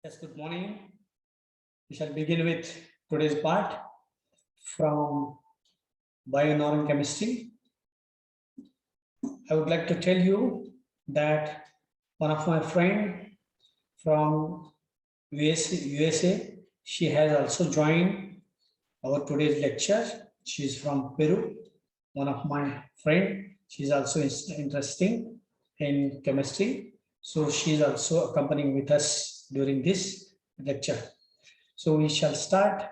Yes, good morning. We shall begin with today's part from bio chemistry. I would like to tell you that one of my friend from USA, she has also joined our today's lecture. She is from Peru. One of my friend, she is also interesting in chemistry. So she is also accompanying with us during this lecture. So we shall start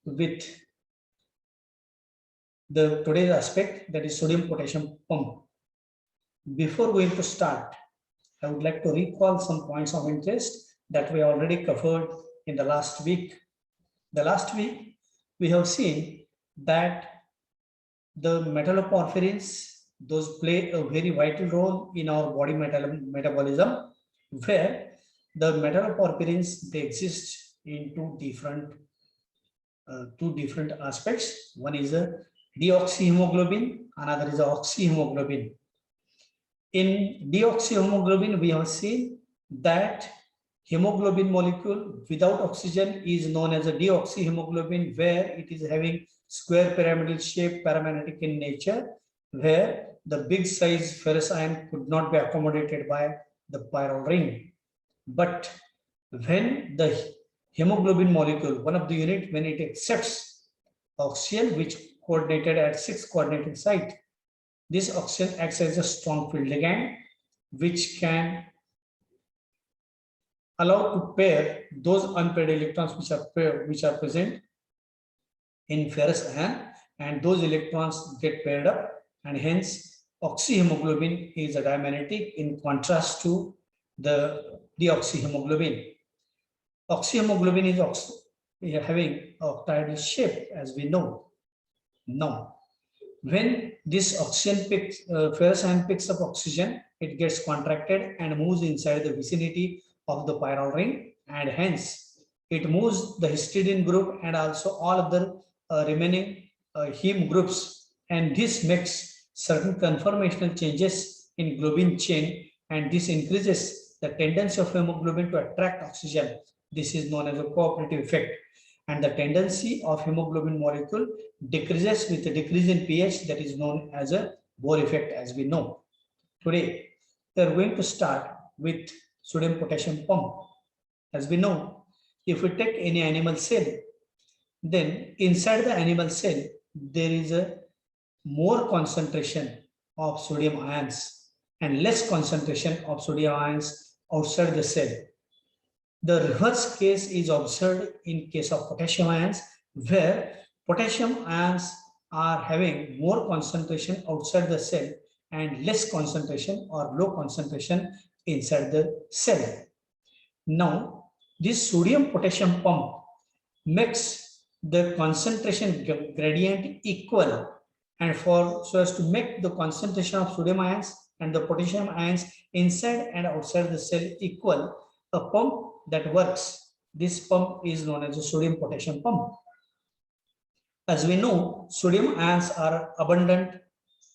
with the today's aspect, that is sodium potassium pump. Before going to start, I would like to recall some points of interest that we already covered in the last week. The last week, we have seen that the metalloporphyrins, those play a very vital role in our body metabolism, where the metalloporphyrins, they exist in two different aspects. One is a deoxyhemoglobin, another is a oxyhemoglobin. In deoxyhemoglobin, we have seen that hemoglobin molecule without oxygen is known as a deoxyhemoglobin, where it is having square pyramidal shape, paramagnetic in nature, where the big size ferrous ion could not be accommodated by the chiral ring. But when the hemoglobin molecule, one of the unit, when it accepts oxygen, which coordinated at 6 coordinating site, this oxygen acts as a strong field ligand, which can allow to pair those unpaired electrons which are present in ferrous ion, and those electrons get paired up, and hence oxyhemoglobin is a diamagnetic in contrast to the deoxyhemoglobin. Oxyhemoglobin is having octahedral shape, as we know. Now, when this oxygen ferrous ion picks up oxygen, it gets contracted and moves inside the vicinity of the chiral ring, and hence it moves the histidine group and also all other remaining heme groups, and this makes certain conformational changes in globin chain, and this increases the tendency of hemoglobin to attract oxygen. This is known as a cooperative effect, and the tendency of hemoglobin molecule decreases with a decrease in pH, that is known as a Bohr effect, as we know. Today, we are going to start with sodium potassium pump. As we know, if we take any animal cell, then inside the animal cell, there is a more concentration of sodium ions and less concentration of sodium ions outside the cell. The reverse case is observed in case of potassium ions, where potassium ions are having more concentration outside the cell and less concentration or low concentration inside the cell. Now, this sodium potassium pump makes the concentration gradient equal, and so as to make the concentration of sodium ions and the potassium ions inside and outside the cell equal, a pump that works. This pump is known as a sodium potassium pump. As we know, sodium ions are abundant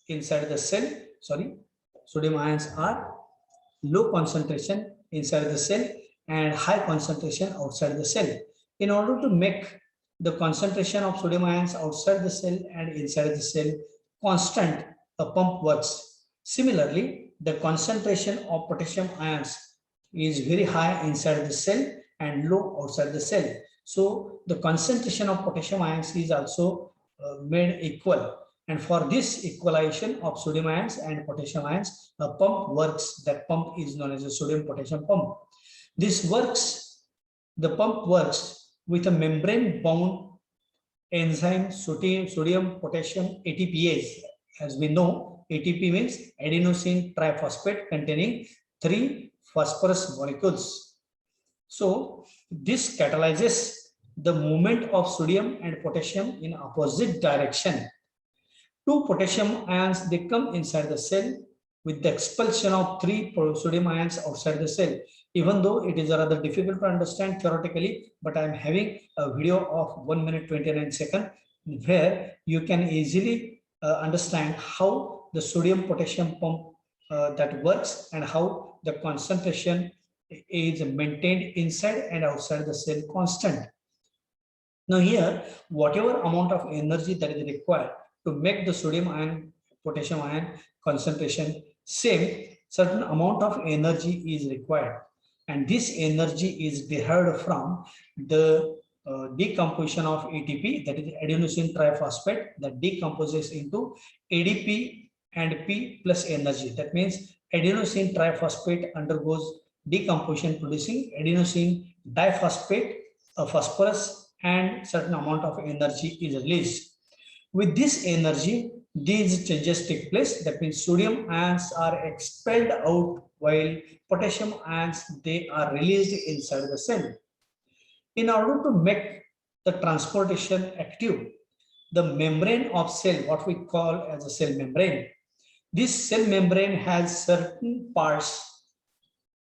inside the cell. Sodium ions are low concentration inside the cell and high concentration outside the cell. In order to make the concentration of sodium ions outside the cell and inside the cell constant, a pump works. Similarly, the concentration of potassium ions is very high inside the cell and low outside the cell. So the concentration of potassium ions is also made equal. And for this equalization of sodium ions and potassium ions, a pump works. That pump is known as a sodium potassium pump. This works, the pump works with a membrane bound enzyme sodium potassium ATPase. As we know, ATP means adenosine triphosphate containing 3 phosphorus molecules. So this catalyzes the movement of sodium and potassium in opposite direction. 2 potassium ions, they come inside the cell with the expulsion of 3 sodium ions outside the cell. Even though it is rather difficult to understand theoretically, but I am having a video of 1 minute 29 seconds where you can easily understand how the sodium potassium pump that works and how the concentration is maintained inside and outside the cell constant. Now here, whatever amount of energy that is required to make the sodium ion, potassium ion concentration same, certain amount of energy is required. And this energy is derived from the decomposition of ATP, that is adenosine triphosphate, that decomposes into ADP and P plus energy. That means adenosine triphosphate undergoes decomposition producing adenosine diphosphate, phosphorus, and certain amount of energy is released. With this energy, these changes take place. That means sodium ions are expelled out while potassium ions, they are released inside the cell. In order to make the transportation active, the membrane of cell, what we call as a cell membrane, this cell membrane has certain parts.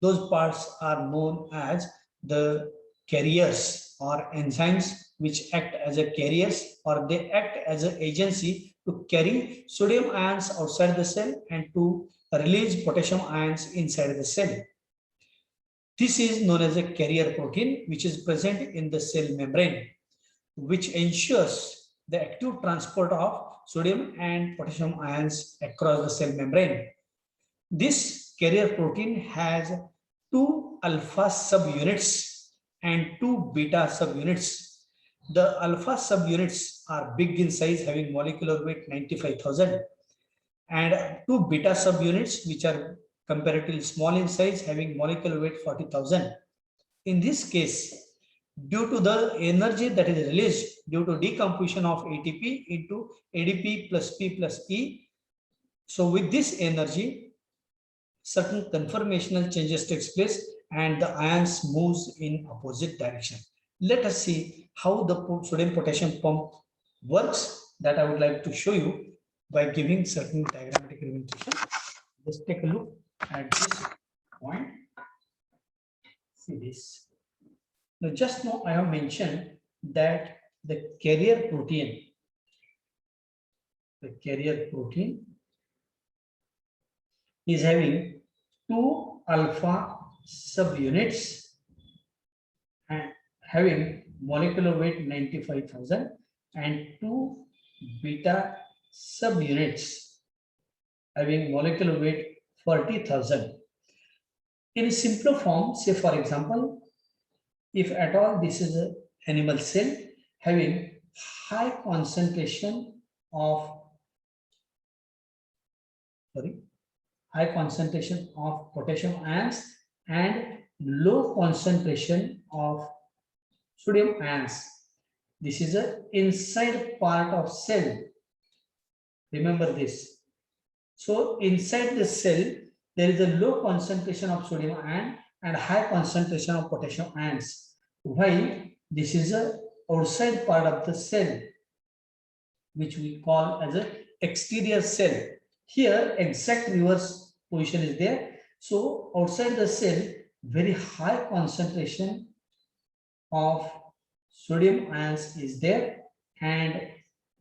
Those parts are known as the carriers or enzymes, which act as a carriers, or they act as an agency to carry sodium ions outside the cell and to release potassium ions inside the cell. This is known as a carrier protein, which is present in the cell membrane, which ensures the active transport of sodium and potassium ions across the cell membrane. This carrier protein has 2 alpha subunits and 2 beta subunits. The alpha subunits are big in size, having molecular weight 95,000, and 2 beta subunits, which are comparatively small in size, having molecular weight 40,000. In this case, due to the energy that is released due to decomposition of ATP into ADP plus P plus E, so with this energy, certain conformational changes takes place and the ions moves in opposite direction. Let us see how the sodium potassium pump works. That I would like to show you by giving certain diagrammatic representation. Just take a look at this point. See this. Now, just now I have mentioned that the carrier protein is having 2 alpha subunits and having molecular weight 95,000 and 2 beta subunits having molecular weight 40,000. In a simpler form, say for example, if at all this is an animal cell having high concentration of potassium ions and low concentration of sodium ions. This is an inside part of cell. Remember this. So inside the cell, there is a low concentration of sodium ion and high concentration of potassium ions. While this is a outside part of the cell, which we call as an exterior cell. Here, exact reverse position is there. So outside the cell, very high concentration of sodium ions is there and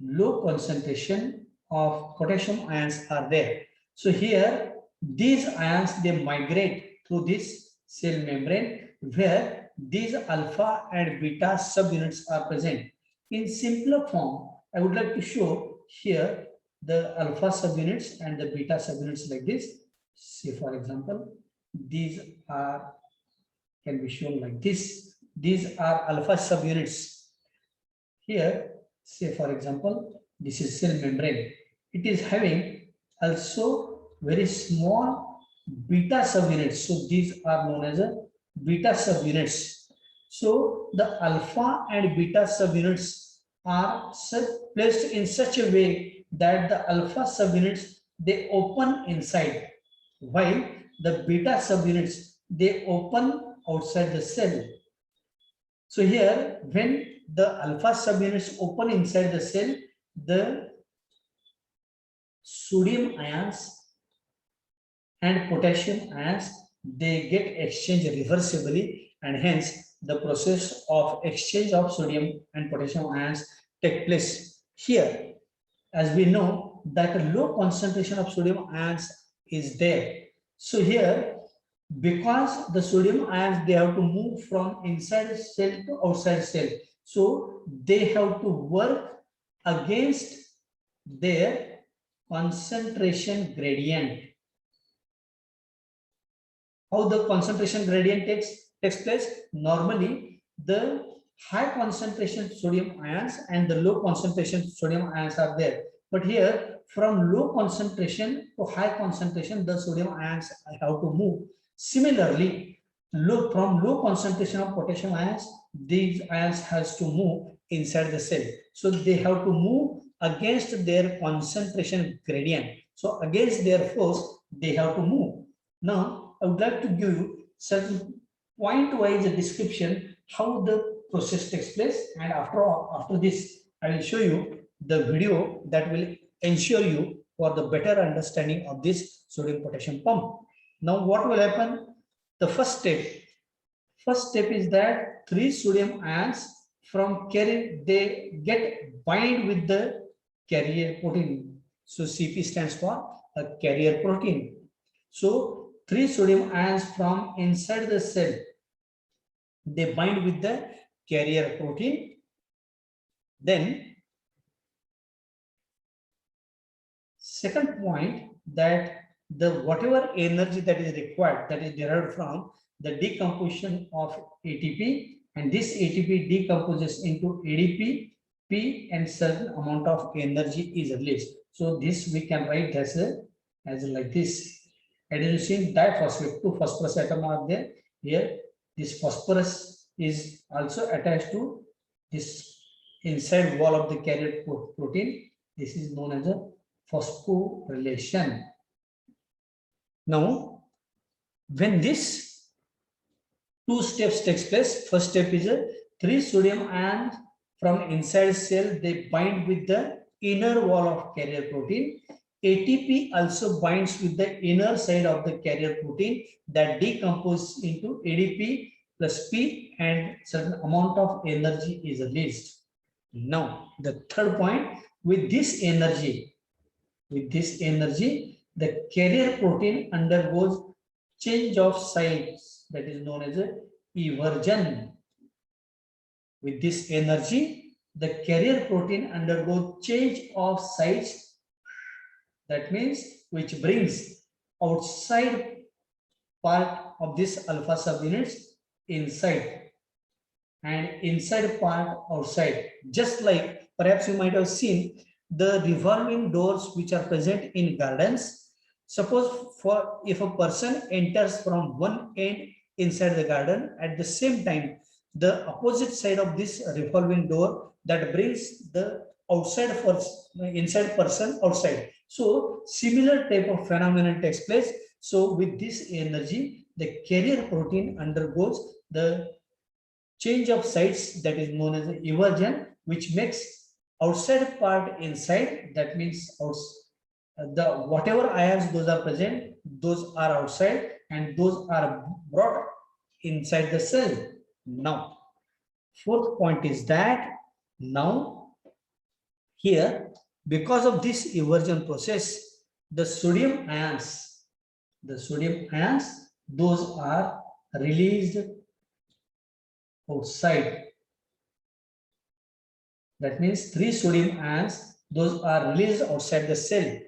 low concentration of potassium ions are there. So here, these ions, they migrate through this cell membrane where these alpha and beta subunits are present. In simpler form, I would like to show here the alpha subunits and the beta subunits like this. Say for example, these can be shown like this. These are alpha subunits. Here, say for example, this is cell membrane. It is having also very small beta subunits. So these are known as a beta subunits. So the alpha and beta subunits are placed in such a way that the alpha subunits, they open inside, while the beta subunits, they open outside the cell. So here, when the alpha subunits open inside the cell, the sodium ions and potassium ions, they get exchanged reversibly, and hence the process of exchange of sodium and potassium ions take place. Here, as we know that a low concentration of sodium ions is there. So here, because the sodium ions, they have to move from inside cell to outside cell. So they have to work against their concentration gradient. How the concentration gradient takes place? Normally, the high concentration sodium ions and the low concentration sodium ions are there. But here, from low concentration to high concentration, the sodium ions have to move. Similarly, from low concentration of potassium ions, these ions has to move inside the cell. So they have to move against their concentration gradient. So against their force, they have to move. Now, I would like to give you certain point-wise description how the process takes place, and after this, I will show you the video that will ensure you for the better understanding of this sodium potassium pump. Now, what will happen? The first step is that 3 sodium ions from carrier, they get bind with the carrier protein. So CP stands for a carrier protein. So 3 sodium ions from inside the cell, they bind with the carrier protein. Then second point, that the whatever energy that is required, that is derived from the decomposition of ATP, and this ATP decomposes into ADP, P, and certain amount of energy is released. So this we can write as like this: adenosine diphosphate, 2 phosphorus atoms are there. Here, this phosphorus is also attached to this inside wall of the carrier protein. This is known as a phosphorylation. Now, when this 2 steps takes place, first step is a 3 sodium ions from inside cell, they bind with the inner wall of carrier protein. ATP also binds with the inner side of the carrier protein that decomposes into ADP plus P, and certain amount of energy is released. Now, the third point, with this energy, the carrier protein undergoes change of sites, that is known as a eversion. With this energy, the carrier protein undergoes change of sites, that means which brings outside part of this alpha subunits inside, and inside part outside. Just like perhaps you might have seen the revolving doors which are present in gardens. Suppose if a person enters from one end inside the garden, at the same time the opposite side of this revolving door that brings the inside person outside. So similar type of phenomenon takes place. So with this energy, the carrier protein undergoes the change of sites, that is known as eversion, which makes outside part inside. That means the whatever ions those are present, those are outside, and those are brought inside the cell. Now, fourth point is that now here, because of this eversion process, the sodium ions, those are released outside. That means 3 sodium ions, those are released outside the cell.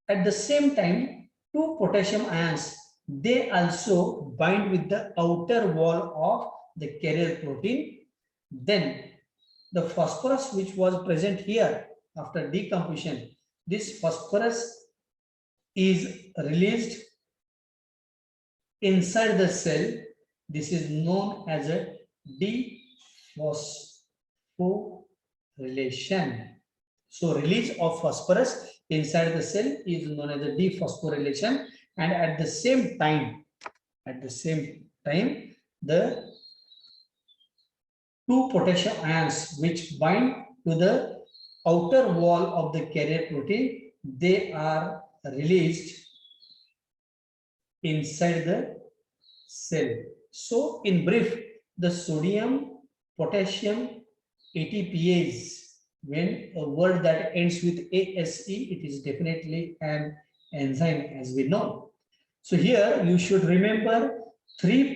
At the same time, 2 potassium ions, they also bind with the outer wall of the carrier protein. Then the phosphorus which was present here after decomposition, this phosphorus is released inside the cell. This is known as a dephosphorylation. So release of phosphorus inside the cell is known as a dephosphorylation, and at the same time, the 2 potassium ions which bind to the outer wall of the carrier protein, they are released inside the cell. So in brief, the sodium potassium ATPase, when a word that ends with ASE, it is definitely an enzyme, as we know. So here you should remember three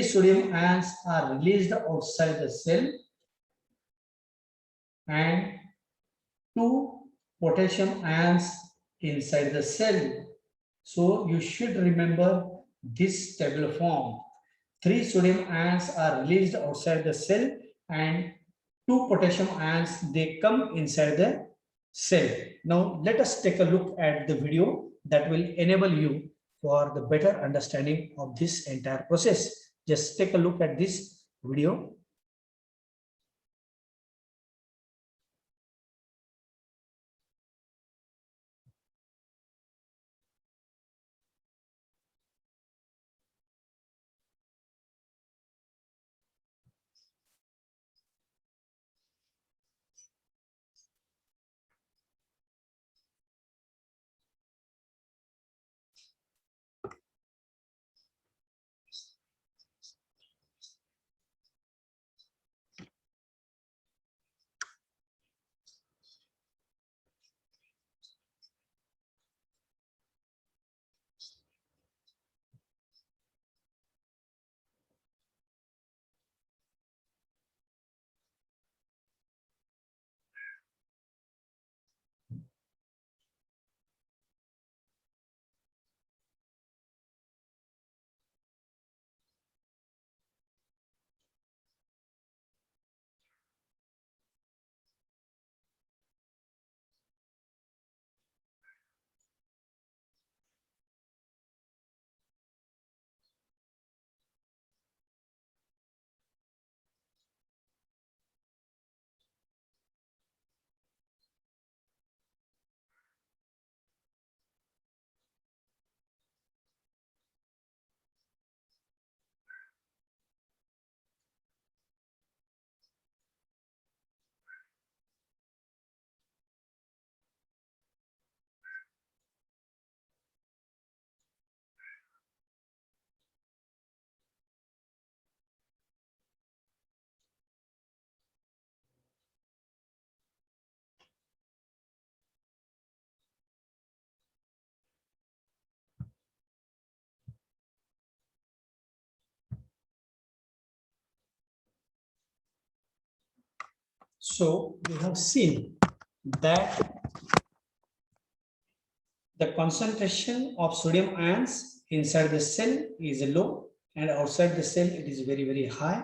sodium ions are released outside the cell and 2 potassium ions inside the cell. So you should remember this table form. 3 sodium ions are released outside the cell and 2 potassium ions, they come inside the cell. Now let us take a look at the video that will enable you for the better understanding of this entire process. Just take a look at this video. So we have seen that the concentration of sodium ions inside the cell is low and outside the cell it is very, very high.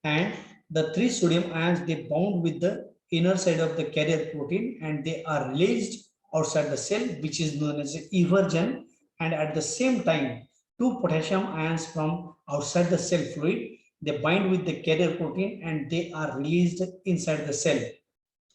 And the 3 sodium ions, they bound with the inner side of the carrier protein and they are released outside the cell, which is known as eversion. And at the same time, 2 potassium ions from outside the cell fluid, they bind with the carrier protein and they are released inside the cell.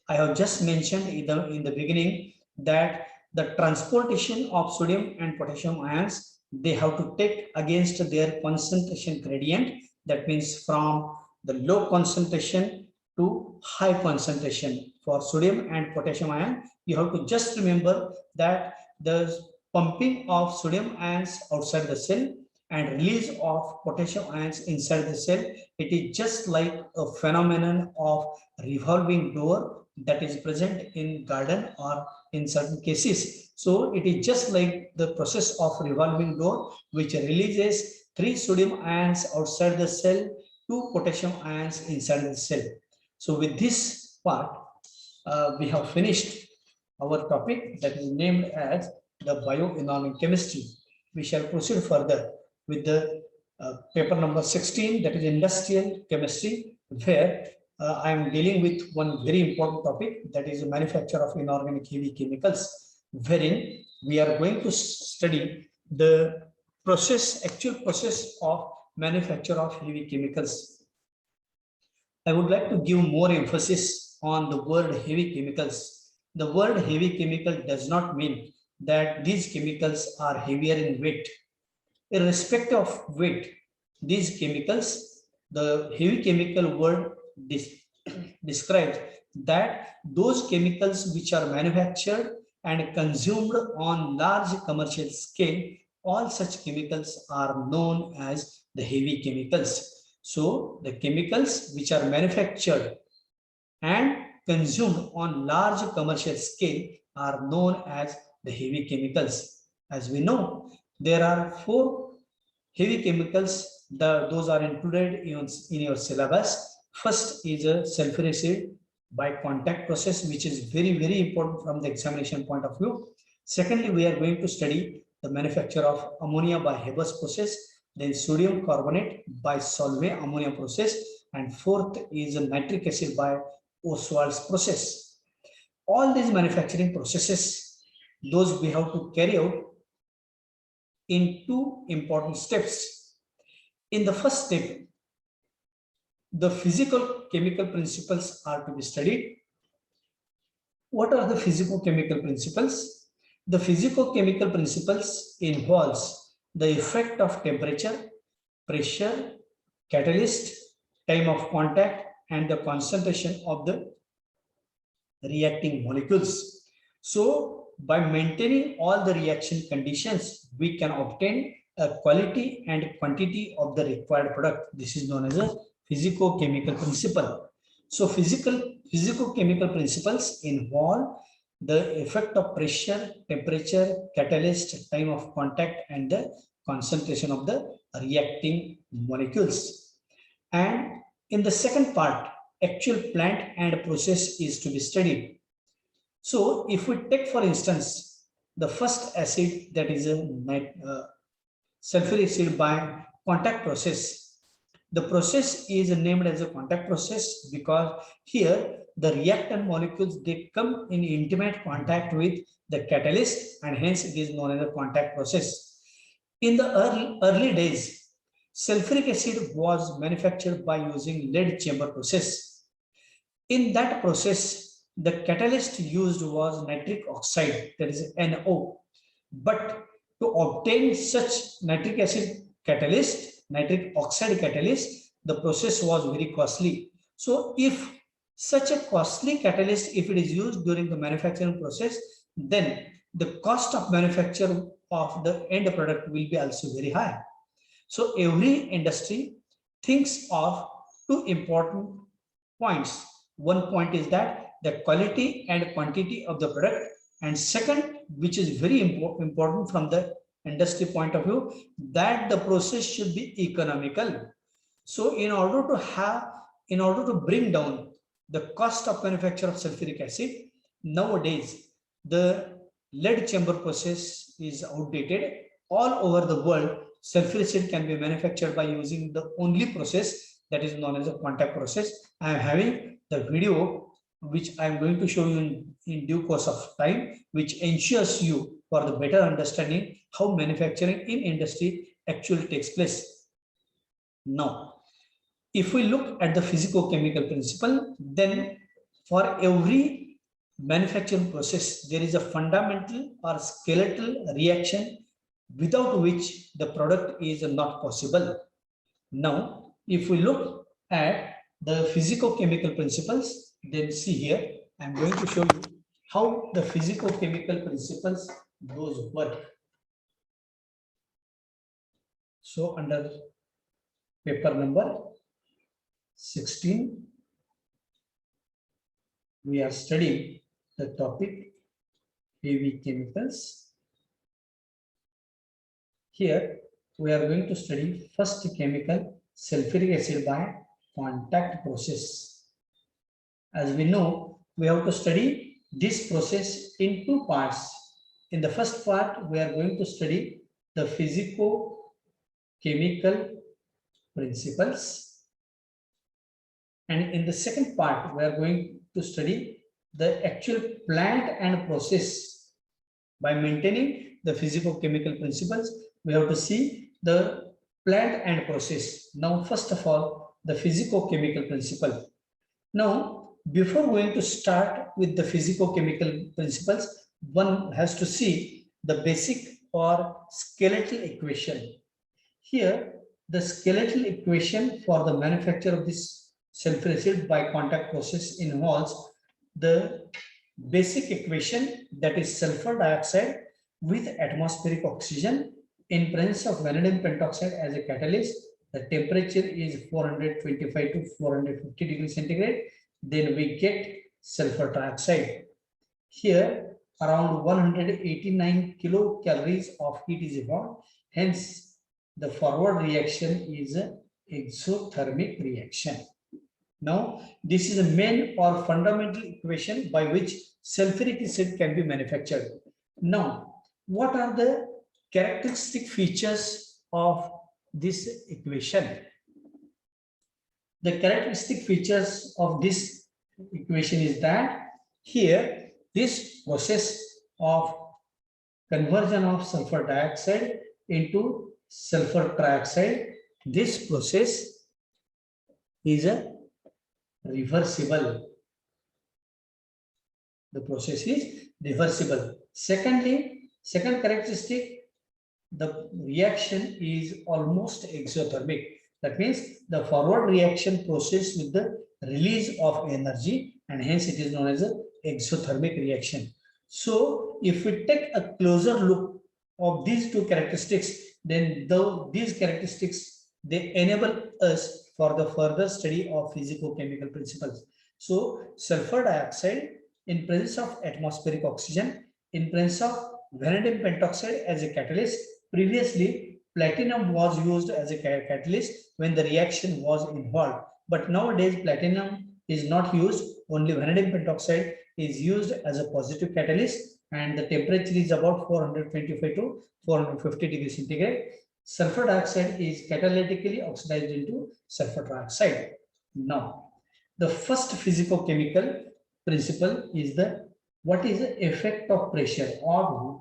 I have just mentioned in the beginning that the transportation of sodium and potassium ions, they have to take against their concentration gradient. That means from the low concentration to high concentration. For sodium and potassium ion, you have to just remember that the pumping of sodium ions outside the cell and release of potassium ions inside the cell, it is just like a phenomenon of revolving door that is present in garden or in certain cases. So it is just like the process of revolving door, which releases 3 sodium ions outside the cell, 2 potassium ions inside the cell. So with this part, we have finished our topic that is named as the bioinorganic chemistry. We shall proceed further with the paper number 16, that is industrial chemistry, where I am dealing with one very important topic, that is the manufacture of inorganic heavy chemicals, wherein we are going to study the actual process of manufacture of heavy chemicals. I would like to give more emphasis on the word heavy chemicals. The word heavy chemical does not mean that these chemicals are heavier in weight. Irrespective of weight, these chemicals, the heavy chemical word describes that those chemicals which are manufactured and consumed on large commercial scale, all such chemicals are known as the heavy chemicals. So the chemicals which are manufactured and consumed on large commercial scale are known as the heavy chemicals. As we know, there are 4 heavy chemicals, those are included in your syllabus. First is a sulfuric acid by contact process, which is very, very important from the examination point of view. Secondly, we are going to study the manufacture of ammonia by Haber's process, then sodium carbonate by Solvay ammonia process, and fourth is a nitric acid by Ostwald's process. All these manufacturing processes, those we have to carry out in two important steps. In the first step, the physical chemical principles are to be studied. What are the physical chemical principles? The physical chemical principles involves the effect of temperature, pressure, catalyst, time of contact, and the concentration of the reacting molecules. So by maintaining all the reaction conditions, we can obtain a quality and quantity of the required product. This is known as a physico-chemical principle. So physico-chemical principles involve the effect of pressure, temperature, catalyst, time of contact, and the concentration of the reacting molecules. And in the second part, actual plant and process is to be studied. So if we take, for instance, the first acid, that is a sulfuric acid by contact process. The process is named as a contact process because here the reactant molecules, they come in intimate contact with the catalyst, and hence it is known as a contact process. In the early days, sulfuric acid was manufactured by using lead chamber process. In that process, the catalyst used was nitric oxide, that is NO. But to obtain such nitric acid catalyst, nitric oxide catalyst, the process was very costly. So if such a costly catalyst, if it is used during the manufacturing process, then the cost of manufacture of the end product will be also very high. So every industry thinks of two important points. One point is that the quality and quantity of the product, and second, which is very important from the industry point of view, that the process should be economical. So in order to bring down the cost of manufacture of sulfuric acid, nowadays the lead chamber process is outdated. All over the world, sulfuric acid can be manufactured by using the only process that is known as a contact process. I am having the video which I am going to show you in due course of time, which ensures you for the better understanding how manufacturing in industry actually takes place. Now, if we look at the physico-chemical principle, then for every manufacturing process, there is a fundamental or skeletal reaction without which the product is not possible. Now, if we look at the physico-chemical principles, then see here, I'm going to show you how the physico-chemical principles those work. So under paper number 16, we are studying the topic heavy chemicals. Here we are going to study first chemical, sulfuric acid by contact process. As we know, we have to study this process in two parts. In the first part, we are going to study the physico-chemical principles. And in the second part, we are going to study the actual plant and process. By maintaining the physico-chemical principles, we have to see the plant and process. Now, first of all, the physico-chemical principle. Now, before going to start with the physico-chemical principles, one has to see the basic or skeletal equation. Here, the skeletal equation for the manufacture of this sulfuric acid by contact process involves the basic equation, that is sulfur dioxide with atmospheric oxygen in presence of vanadium pentoxide as a catalyst. The temperature is 425 to 450 degrees centigrade. Then we get sulfur trioxide. Here, around 189 kilocalories of heat is evolved. Hence, the forward reaction is an exothermic reaction. Now, this is a main or fundamental equation by which sulfuric acid can be manufactured. Now, what are the characteristic features of this equation? The characteristic features of this equation is that here this process of conversion of sulfur dioxide into sulfur trioxide, this process is a reversible. The process is reversible. Secondly, second characteristic, the reaction is almost exothermic. That means the forward reaction process with the release of energy, and hence it is known as an exothermic reaction. So if we take a closer look of these two characteristics, then these characteristics, they enable us for the further study of physicochemical principles. So sulfur dioxide in presence of atmospheric oxygen, in presence of vanadium pentoxide as a catalyst. Previously, platinum was used as a catalyst when the reaction was involved. But nowadays, platinum is not used, only vanadium pentoxide is used as a positive catalyst, and the temperature is about 425 to 450 degrees centigrade. Sulfur dioxide is catalytically oxidized into sulfur trioxide. Now, the first physicochemical principle is what is the effect of pressure, or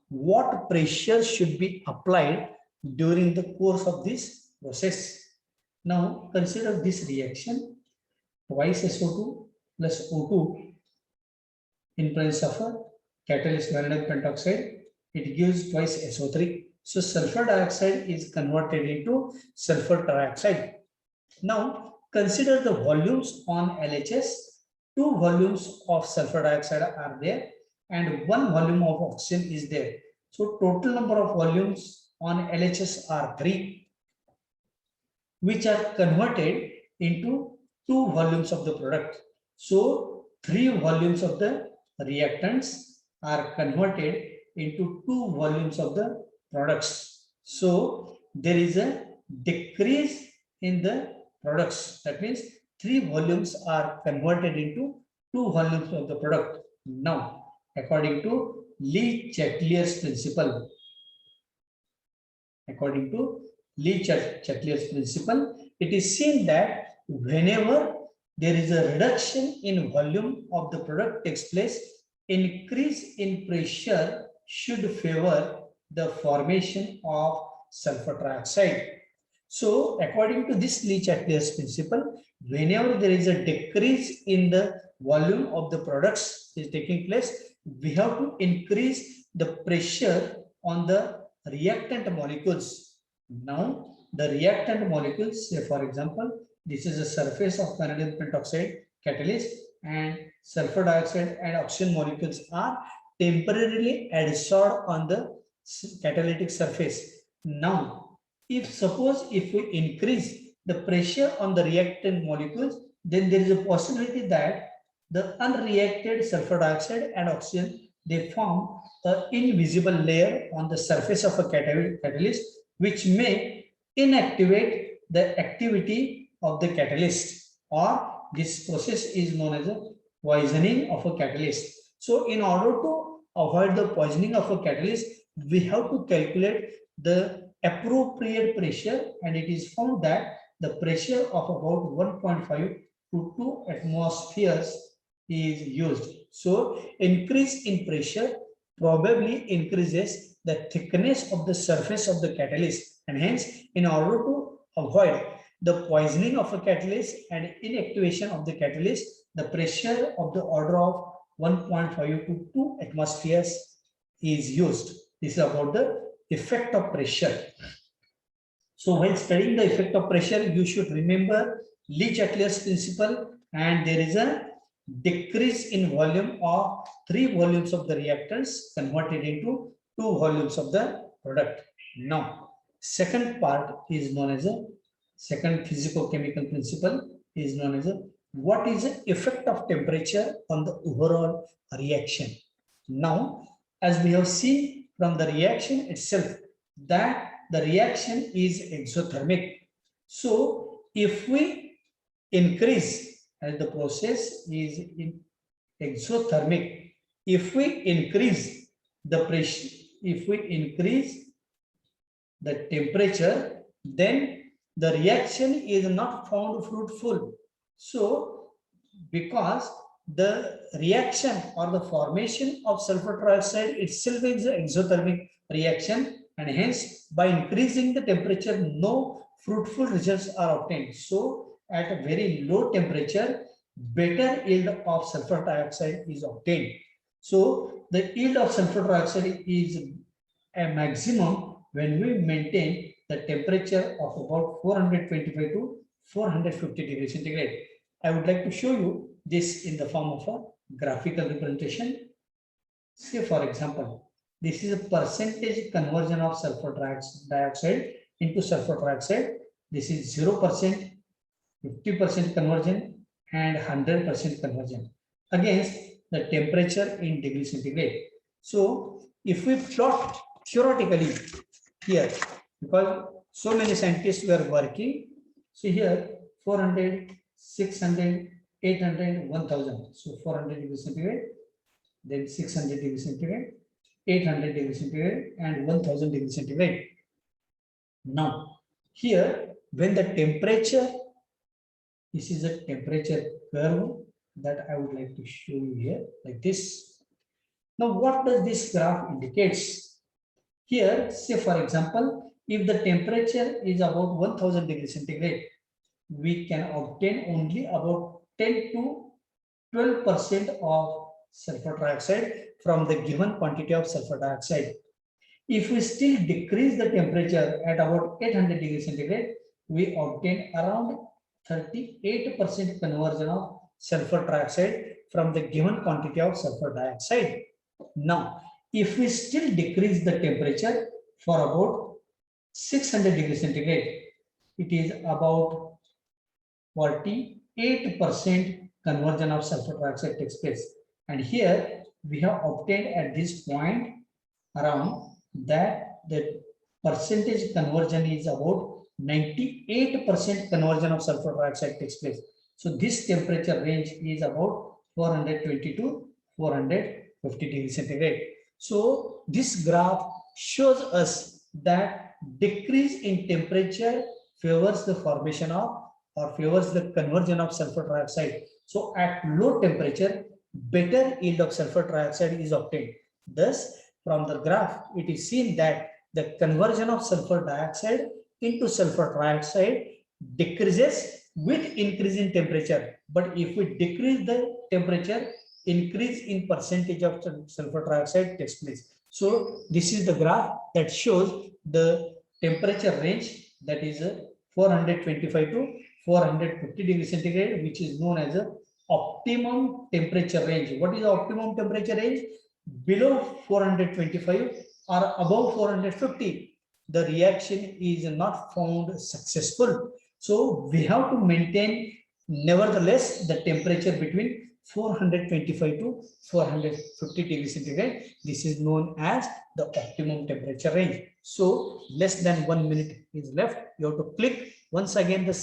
what pressure should be applied during the course of this process. Now consider this reaction, twice SO2 plus O2 in presence of a catalyst vanadium pentoxide, it gives twice SO3. So sulfur dioxide is converted into sulfur trioxide. Now consider the volumes on LHS. 2 volumes of sulfur dioxide are there and 1 volume of oxygen is there. So total number of volumes on LHS are 3, which are converted into 2 volumes of the product. So 3 volumes of the reactants are converted into 2 volumes of the products. So there is a decrease in the products. That means 3 volumes are converted into 2 volumes of the product. Now, according to Le Chatelier's principle, it is seen that whenever there is a reduction in volume of the product takes place, increase in pressure should favor the formation of sulfur trioxide. So according to this Le Chatelier's principle, whenever there is a decrease in the volume of the products is taking place, we have to increase the pressure on the reactant molecules. Now the reactant molecules, say for example, this is a surface of vanadium pentoxide catalyst, and sulfur dioxide and oxygen molecules are temporarily adsorbed on the catalytic surface. Now, if we increase the pressure on the reactant molecules, then there is a possibility that the unreacted sulfur dioxide and oxygen, they form an invisible layer on the surface of a catalyst, which may inactivate the activity of the catalyst, or this process is known as a poisoning of a catalyst. So in order to avoid the poisoning of a catalyst, we have to calculate the appropriate pressure, and it is found that the pressure of about 1.5 to 2 atmospheres is used. So increase in pressure probably increases the thickness of the surface of the catalyst, and hence in order to avoid the poisoning of a catalyst and inactivation of the catalyst, the pressure of the order of 1.5 to 2 atmospheres is used. This is about the effect of pressure. So when studying the effect of pressure, you should remember Le Chatelier's principle, and there is a decrease in volume of 3 volumes of the reactants converted into 2 volumes of the product. Now, second part is known as a second physicochemical principle is known as a what is the effect of temperature on the overall reaction. Now, as we have seen from the reaction itself, that the reaction is exothermic. So if we increase, as the process is in exothermic, if we increase the pressure, if we increase the temperature, then the reaction is not found fruitful. So because the reaction or the formation of sulfur trioxide itself is an exothermic reaction, and hence by increasing the temperature no fruitful results are obtained. So at a very low temperature better yield of sulfur dioxide is obtained. So the yield of sulfur dioxide is a maximum when we maintain the temperature of about 425 to 450 degrees centigrade. I would like to show you this in the form of a graphical representation. Say for example, this is a percentage conversion of sulfur dioxide into sulfur trioxide. This is 0%, 50% conversion and 100% conversion against the temperature in degrees centigrade. So if we plot theoretically here, because so many scientists were working, so here 400, 600, 800, 1000. So 400 degrees centigrade, then 600 degrees centigrade, 800 degrees centigrade, and 1000 degrees centigrade. Now, here, when the temperature, this is a temperature curve that I would like to show you here, like this. Now, what does this graph indicates? Here, say for example, if the temperature is about 1000 degrees centigrade, we can obtain only about 10 to 12% of sulfur dioxide from the given quantity of sulfur dioxide. If we still decrease the temperature at about 800 degrees centigrade, we obtain around 38% conversion of sulfur dioxide from the given quantity of sulfur dioxide. Now, if we still decrease the temperature for about 600 degrees centigrade, it is about 48% conversion of sulfur dioxide takes place. And here we have obtained at this point around that the percentage conversion is about 98% conversion of sulfur dioxide takes place. So this temperature range is about 420 to 450 degrees centigrade. So this graph shows us that decrease in temperature favors the formation of or favors the conversion of sulfur dioxide. So at low temperature, better yield of sulfur dioxide is obtained. Thus, from the graph, it is seen that the conversion of sulfur dioxide into sulfur trioxide decreases with increase in temperature. But if we decrease the temperature, increase in percentage of sulfur trioxide takes place. So this is the graph that shows the temperature range, that is 425 to 450 degrees centigrade, which is known as a optimum temperature range. What is the optimum temperature range? Below 425 or above 450, the reaction is not found successful. So we have to maintain nevertheless the temperature between 425 to 450 degrees centigrade. This is known as the optimum temperature range. So less than 1 minute is left. You have to click once again the